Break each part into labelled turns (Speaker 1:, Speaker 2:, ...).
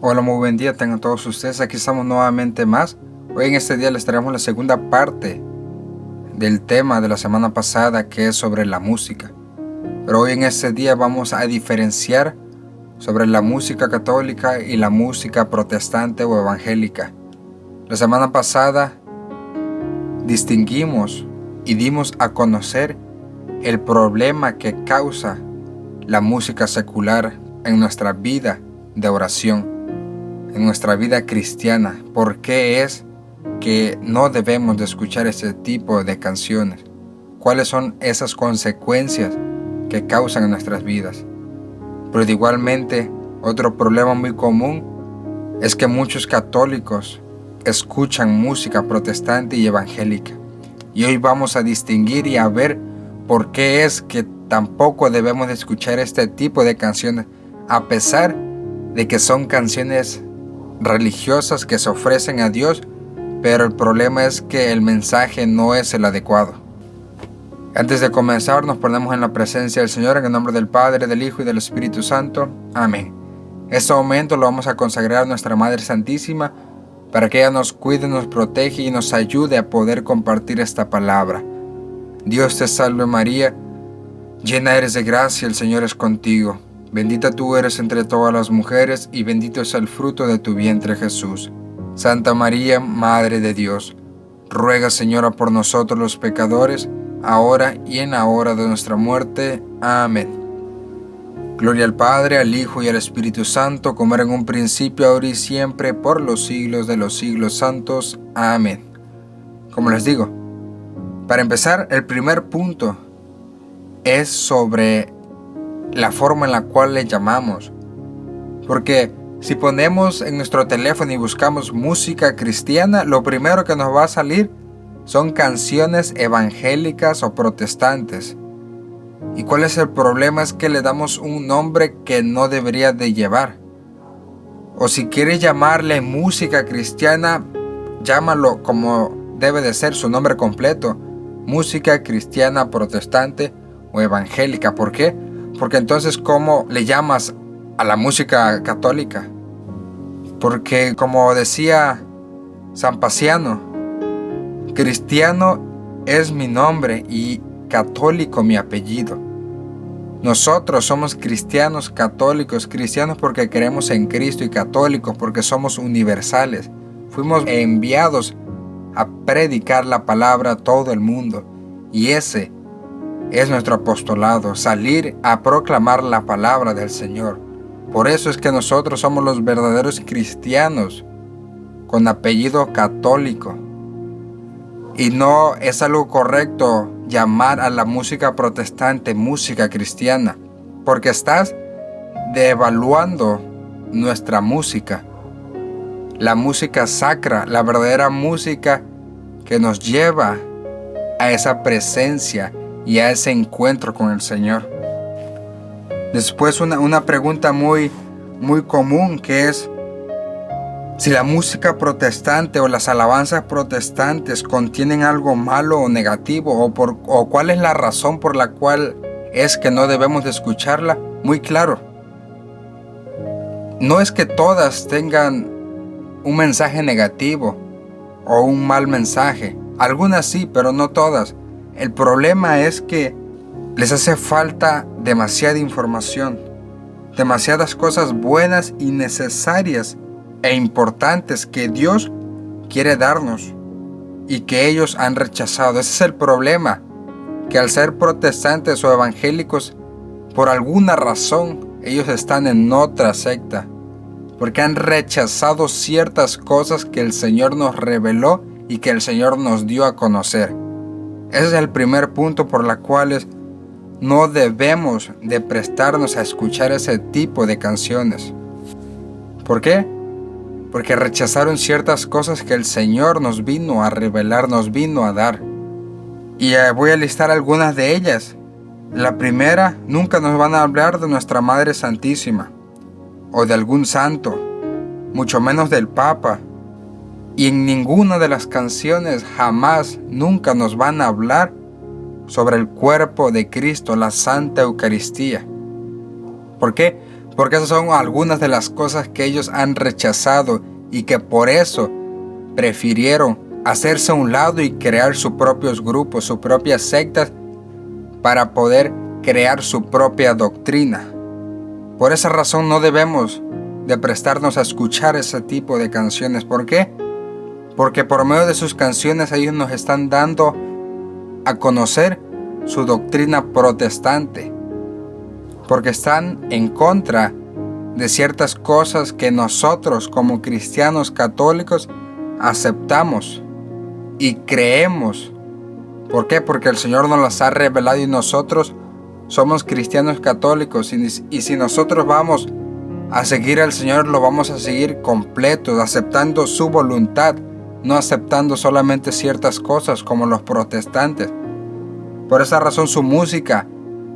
Speaker 1: Hola, muy buen día tengan todos ustedes. Aquí estamos nuevamente más. Hoy en este día les traemos la segunda parte del tema de la semana pasada, que es sobre la música. Pero hoy en este día vamos a diferenciar sobre la música católica y la música protestante o evangélica. La semana pasada distinguimos y dimos a conocer el problema que causa la música secular en nuestra vida de oración, en nuestra vida cristiana. ¿Por qué es que no debemos de escuchar este tipo de canciones? ¿Cuáles son esas consecuencias que causan en nuestras vidas? Pero igualmente, otro problema muy común es que muchos católicos escuchan música protestante y evangélica. Y hoy vamos a distinguir y a ver por qué es que tampoco debemos de escuchar este tipo de canciones, a pesar de que son canciones religiosas que se ofrecen a Dios, pero el problema es que el mensaje no es el adecuado. Antes de comenzar, nos ponemos en la presencia del Señor, en el nombre del Padre, del Hijo y del Espíritu Santo. Amén. Este momento lo vamos a consagrar a nuestra Madre Santísima, para que ella nos cuide, nos protege y nos ayude a poder compartir esta palabra. Dios te salve María, llena eres de gracia, el Señor es contigo. Bendita tú eres entre todas las mujeres, y bendito es el fruto de tu vientre, Jesús. Santa María, Madre de Dios, ruega, Señora, por nosotros los pecadores, ahora y en la hora de nuestra muerte. Amén. Gloria al Padre, al Hijo y al Espíritu Santo, como era en un principio, ahora y siempre, por los siglos de los siglos santos. Amén. Como les digo, para empezar, el primer punto es sobre la forma en la cual le llamamos. Porque si ponemos en nuestro teléfono y buscamos música cristiana, lo primero que nos va a salir son canciones evangélicas o protestantes. ¿Y cuál es el problema? Es que le damos un nombre que no debería de llevar. O si quieres llamarle música cristiana, llámalo como debe de ser su nombre completo: música cristiana protestante o evangélica. ¿Por qué? Porque entonces, ¿cómo le llamas a la música católica? Porque, como decía San Paciano, cristiano es mi nombre y católico mi apellido. Nosotros somos cristianos católicos, cristianos porque creemos en Cristo, y católicos porque somos universales. Fuimos enviados a predicar la palabra a todo el mundo, y ese es nuestro apostolado, salir a proclamar la palabra del Señor. Por eso es que nosotros somos los verdaderos cristianos con apellido católico. Y no es algo correcto llamar a la música protestante música cristiana, porque estás devaluando nuestra música, la música sacra, la verdadera música que nos lleva a esa presencia y a ese encuentro con el Señor. Después una pregunta muy común, que es si la música protestante o las alabanzas protestantes contienen algo malo o negativo, o cuál es la razón por la cual es que no debemos de escucharla. Muy claro, no es que todas tengan un mensaje negativo o un mal mensaje. Algunas sí, pero no todas. El problema es que les hace falta demasiada información, demasiadas cosas buenas y necesarias e importantes que Dios quiere darnos y que ellos han rechazado. Ese es el problema, que al ser protestantes o evangélicos, por alguna razón ellos están en otra secta, porque han rechazado ciertas cosas que el Señor nos reveló y que el Señor nos dio a conocer. Ese es el primer punto por la cual no debemos de prestarnos a escuchar ese tipo de canciones. ¿Por qué? Porque rechazaron ciertas cosas que el Señor nos vino a revelar, nos vino a dar. Y voy a listar algunas de ellas. La primera, nunca nos van a hablar de nuestra Madre Santísima o de algún santo, mucho menos del Papa. Y en ninguna de las canciones jamás, nunca nos van a hablar sobre el cuerpo de Cristo, la Santa Eucaristía. ¿Por qué? Porque esas son algunas de las cosas que ellos han rechazado y que por eso prefirieron hacerse a un lado y crear sus propios grupos, sus propias sectas, para poder crear su propia doctrina. Por esa razón no debemos de prestarnos a escuchar ese tipo de canciones. ¿Por qué? Porque por medio de sus canciones ellos nos están dando a conocer su doctrina protestante, porque están en contra de ciertas cosas que nosotros como cristianos católicos aceptamos y creemos. ¿Por qué? Porque el Señor nos las ha revelado y nosotros somos cristianos católicos, y si nosotros vamos a seguir al Señor, lo vamos a seguir completo, aceptando su voluntad, no aceptando solamente ciertas cosas como los protestantes. Por esa razón su música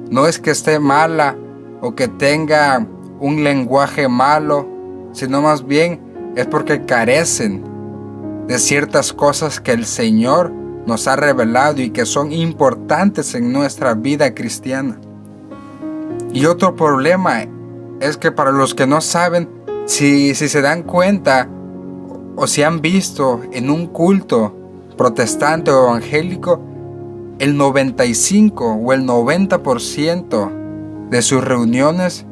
Speaker 1: no es que esté mala o que tenga un lenguaje malo, sino más bien es porque carecen de ciertas cosas que el Señor nos ha revelado y que son importantes en nuestra vida cristiana. Y otro problema es que para los que no saben, si se dan cuenta o si han visto en un culto protestante o evangélico, el 95 o el 90% de sus reuniones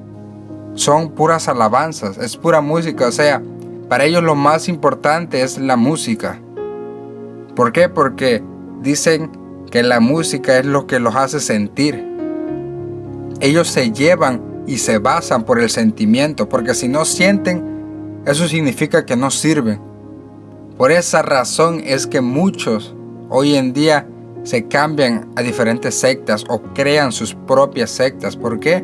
Speaker 1: son puras alabanzas, es pura música. O sea, para ellos lo más importante es la música. ¿Por qué? Porque dicen que la música es lo que los hace sentir. Ellos se llevan y se basan por el sentimiento, porque si no sienten, eso significa que no sirven. Por esa razón es que muchos hoy en día se cambian a diferentes sectas o crean sus propias sectas. ¿Por qué?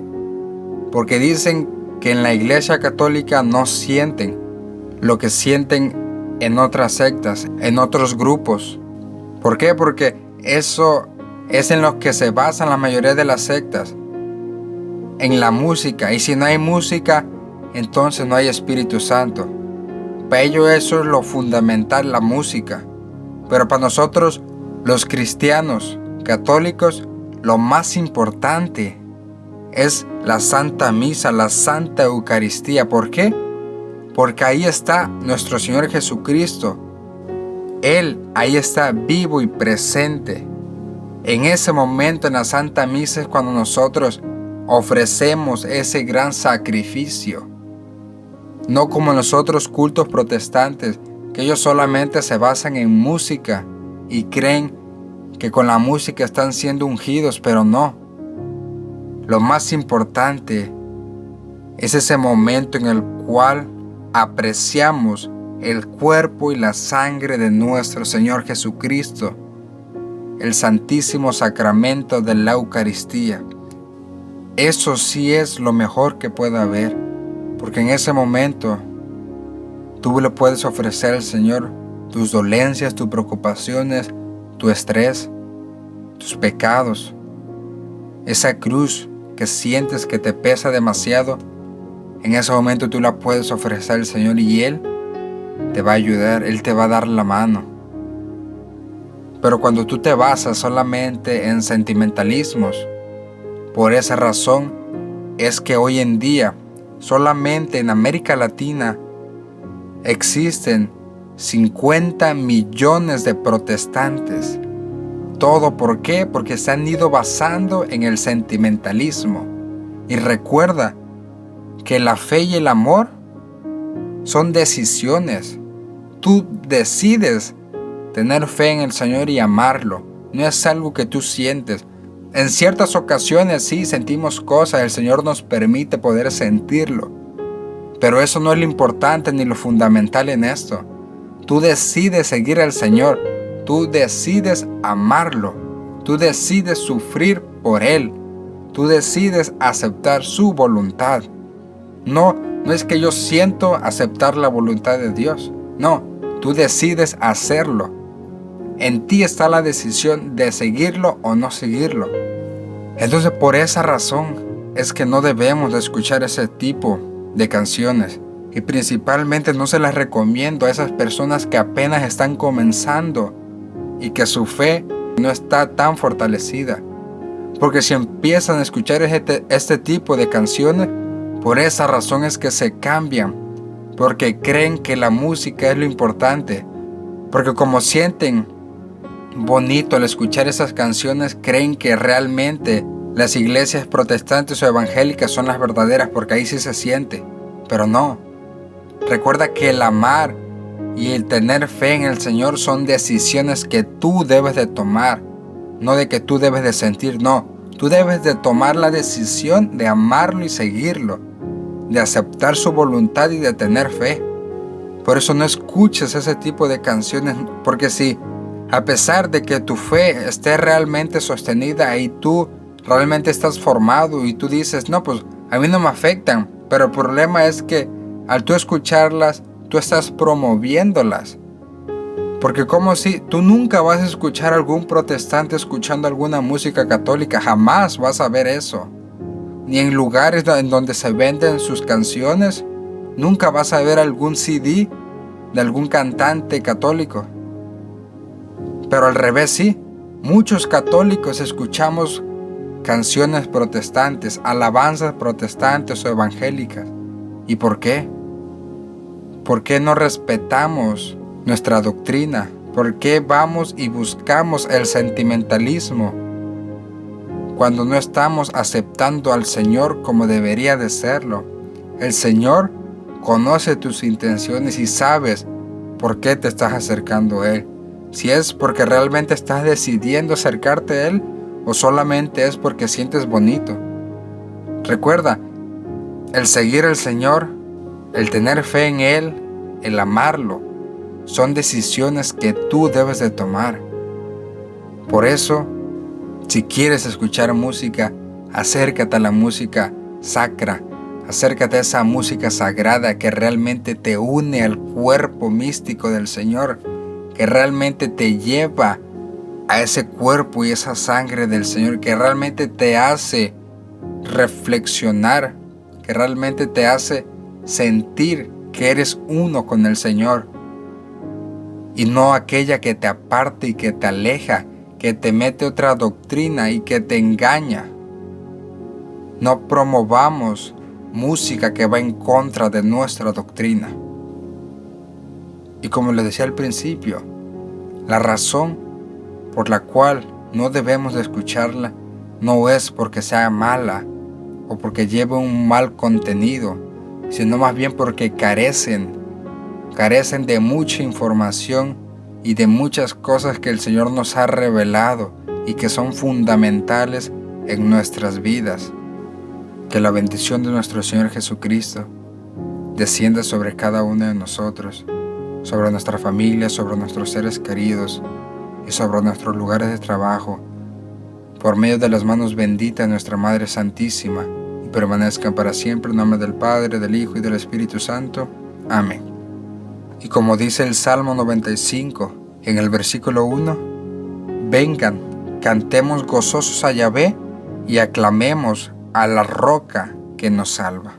Speaker 1: Porque dicen que en la Iglesia Católica no sienten lo que sienten en otras sectas, en otros grupos. ¿Por qué? Porque eso es en lo que se basan la mayoría de las sectas, en la música. Y si no hay música, entonces no hay Espíritu Santo. Para ellos eso es lo fundamental, la música. Pero para nosotros, los cristianos católicos, lo más importante es la Santa Misa, la Santa Eucaristía. ¿Por qué? Porque ahí está nuestro Señor Jesucristo. Él ahí está vivo y presente. En ese momento, en la Santa Misa, es cuando nosotros ofrecemos ese gran sacrificio. No como en los otros cultos protestantes, que ellos solamente se basan en música y creen que con la música están siendo ungidos, pero no. Lo más importante es ese momento en el cual apreciamos el cuerpo y la sangre de nuestro Señor Jesucristo, el Santísimo Sacramento de la Eucaristía. Eso sí es lo mejor que puede haber, porque en ese momento tú le puedes ofrecer al Señor tus dolencias, tus preocupaciones, tu estrés, tus pecados, esa cruz que sientes que te pesa demasiado. En ese momento tú la puedes ofrecer al Señor y Él te va a ayudar, Él te va a dar la mano. Pero cuando tú te basas solamente en sentimentalismos, por esa razón es que hoy en día solamente en América Latina existen 50 millones de protestantes. ¿Todo por qué? Porque se han ido basando en el sentimentalismo. Y recuerda que la fe y el amor son decisiones. Tú decides tener fe en el Señor y amarlo. No es algo que tú sientes. En ciertas ocasiones sí sentimos cosas, el Señor nos permite poder sentirlo. Pero eso no es lo importante ni lo fundamental en esto. Tú decides seguir al Señor. Tú decides amarlo. Tú decides sufrir por Él. Tú decides aceptar su voluntad. No es que yo siento aceptar la voluntad de Dios. No, tú decides hacerlo. En ti está la decisión de seguirlo o no seguirlo. Entonces por esa razón es que no debemos de escuchar ese tipo de canciones. Y principalmente no se las recomiendo a esas personas que apenas están comenzando y que su fe no está tan fortalecida. Porque si empiezan a escuchar este tipo de canciones, Por esa razón es que se cambian, porque creen que la música es lo importante, porque como sienten bonito al escuchar esas canciones, creen que realmente las iglesias protestantes o evangélicas son las verdaderas, porque ahí sí se siente. Pero no. Recuerda que el amar y el tener fe en el Señor son decisiones que tú debes de tomar, no de que tú debes de sentir, no. Tú debes de tomar la decisión de amarlo y seguirlo, de aceptar su voluntad y de tener fe. Por eso no escuches ese tipo de canciones, porque si a pesar de que tu fe esté realmente sostenida y tú realmente estás formado y tú dices, no, pues a mí no me afectan, pero el problema es que al tú escucharlas, tú estás promoviéndolas. Porque como si tú nunca vas a escuchar a algún protestante escuchando alguna música católica, jamás vas a ver eso. Ni en lugares en donde se venden sus canciones, nunca vas a ver algún CD de algún cantante católico. Pero al revés sí, muchos católicos escuchamos canciones protestantes, alabanzas protestantes o evangélicas. ¿Y por qué? ¿Por qué no respetamos nuestra doctrina? ¿Por qué vamos y buscamos el sentimentalismo cuando no estamos aceptando al Señor como debería de serlo? El Señor conoce tus intenciones y sabes por qué te estás acercando a Él. Si es porque realmente estás decidiendo acercarte a Él o solamente es porque sientes bonito. Recuerda, el seguir al Señor, el tener fe en Él, el amarlo, son decisiones que tú debes de tomar. Por eso, si quieres escuchar música, acércate a la música sacra, acércate a esa música sagrada que realmente te une al cuerpo místico del Señor, que realmente te lleva a ese cuerpo y esa sangre del Señor, que realmente te hace reflexionar, que realmente te hace sentir que eres uno con el Señor, y no aquella que te aparta y que te aleja, que te mete otra doctrina y que te engaña. No promovamos música que va en contra de nuestra doctrina. Y como les decía al principio, la razón por la cual no debemos de escucharla no es porque sea mala o porque lleve un mal contenido, sino más bien porque carecen de mucha información y de muchas cosas que el Señor nos ha revelado y que son fundamentales en nuestras vidas. Que la bendición de nuestro Señor Jesucristo descienda sobre cada uno de nosotros, sobre nuestra familia, sobre nuestros seres queridos y sobre nuestros lugares de trabajo, por medio de las manos benditas de nuestra Madre Santísima, y permanezcan para siempre en nombre del Padre, del Hijo y del Espíritu Santo. Amén. Y como dice el Salmo 95, en el versículo 1, vengan, cantemos gozosos a Yahvé y aclamemos a la roca que nos salva.